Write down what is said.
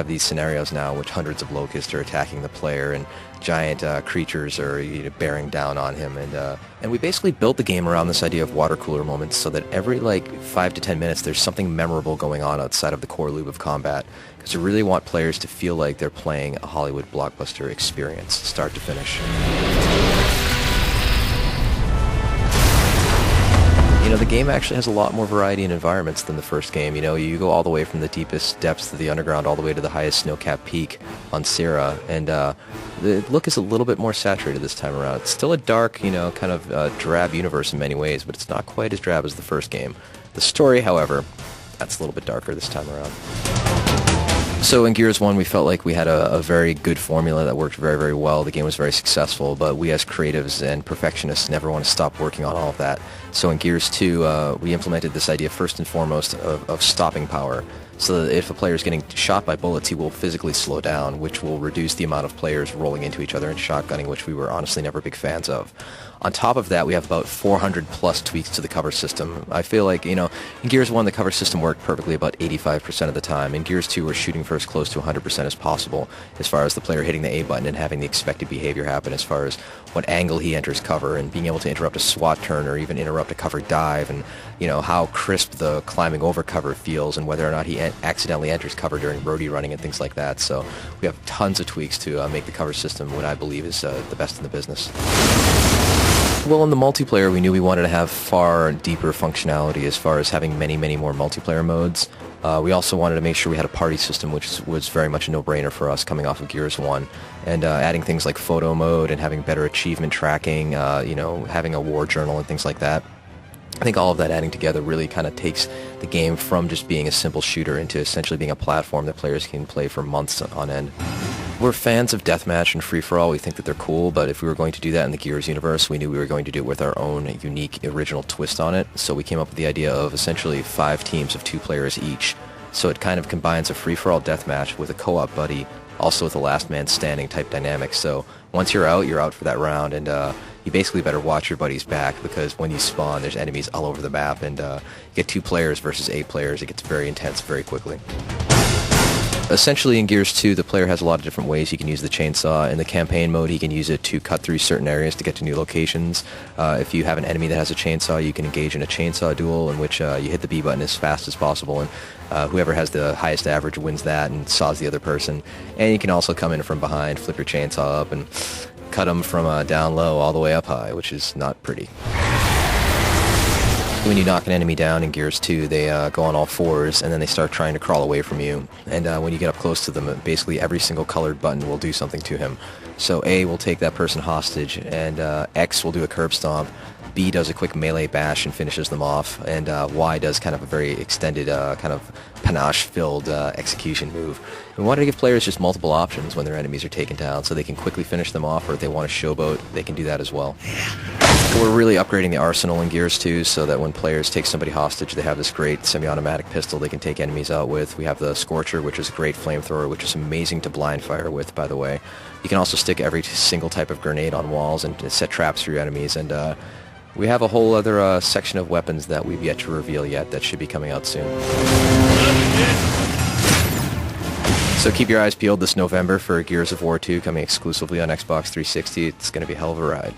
have these scenarios now in which hundreds of locusts are attacking the player and giant creatures are bearing down on him. And we basically built the game around this idea of water cooler moments so that every 5 to 10 minutes there's something memorable going on outside of the core loop of combat. Because we really want players to feel like they're playing a Hollywood blockbuster experience, start to finish. The game actually has a lot more variety in environments than the first game. You go all the way from the deepest depths of the underground all the way to the highest snow-capped peak on Sierra, and the look is a little bit more saturated this time around. It's still a dark, kind of drab universe in many ways, but it's not quite as drab as the first game. The story, however, that's a little bit darker this time around. So in Gears 1, we felt like we had a very good formula that worked very, very well. The game was very successful, but we as creatives and perfectionists never want to stop working on all of that. So in Gears 2, we implemented this idea first and foremost of stopping power. So that if a player is getting shot by bullets, he will physically slow down, which will reduce the amount of players rolling into each other and shotgunning, which we were honestly never big fans of. On top of that, we have about 400 plus tweaks to the cover system. I feel like, in Gears 1, the cover system worked perfectly about 85% of the time. In Gears 2, we're shooting for as close to 100% as possible as far as the player hitting the A button and having the expected behavior happen as far as what angle he enters cover and being able to interrupt a SWAT turn or even interrupt a cover dive and, how crisp the climbing over cover feels and whether or not he accidentally enters cover during roadie running and things like that. So we have tons of tweaks to make the cover system what I believe is the best in the business. Well, in the multiplayer, we knew we wanted to have far deeper functionality as far as having many, many more multiplayer modes. We also wanted to make sure we had a party system, which was very much a no-brainer for us coming off of Gears 1. And adding things like photo mode and having better achievement tracking, having a war journal and things like that. I think all of that adding together really kind of takes the game from just being a simple shooter into essentially being a platform that players can play for months on end. We're fans of deathmatch and free-for-all. We think that they're cool, but if we were going to do that in the Gears universe, we knew we were going to do it with our own unique, original twist on it. So we came up with the idea of essentially 5 teams of 2 players each. So it kind of combines a free-for-all deathmatch with a co-op buddy, also with a last man standing type dynamic. So once you're out for that round, and you basically better watch your buddy's back because when you spawn, there's enemies all over the map, and you get 2 players versus 8 players. It gets very intense very quickly. Essentially, in Gears 2, the player has a lot of different ways he can use the chainsaw. In the campaign mode, he can use it to cut through certain areas to get to new locations. If you have an enemy that has a chainsaw, you can engage in a chainsaw duel in which you hit the B button as fast as possible, and whoever has the highest average wins that and saws the other person. And you can also come in from behind, flip your chainsaw up, and cut them from down low all the way up high, which is not pretty. When you knock an enemy down in Gears 2, they go on all fours, and then they start trying to crawl away from you. And when you get up close to them, basically every single colored button will do something to him. So A will take that person hostage, and X will do a curb stomp. B does a quick melee bash and finishes them off, and Y does kind of a very extended, kind of panache-filled execution move. We wanted to give players just multiple options when their enemies are taken down, so they can quickly finish them off, or if they want to showboat, they can do that as well. We're really upgrading the arsenal in Gears 2 so that when players take somebody hostage, they have this great semi-automatic pistol they can take enemies out with. We have the Scorcher, which is a great flamethrower, which is amazing to blind fire with, by the way. You can also stick every single type of grenade on walls and set traps for your enemies, and we have a whole other section of weapons that we've yet to reveal yet that should be coming out soon. So keep your eyes peeled this November for Gears of War 2 coming exclusively on Xbox 360. It's going to be a hell of a ride.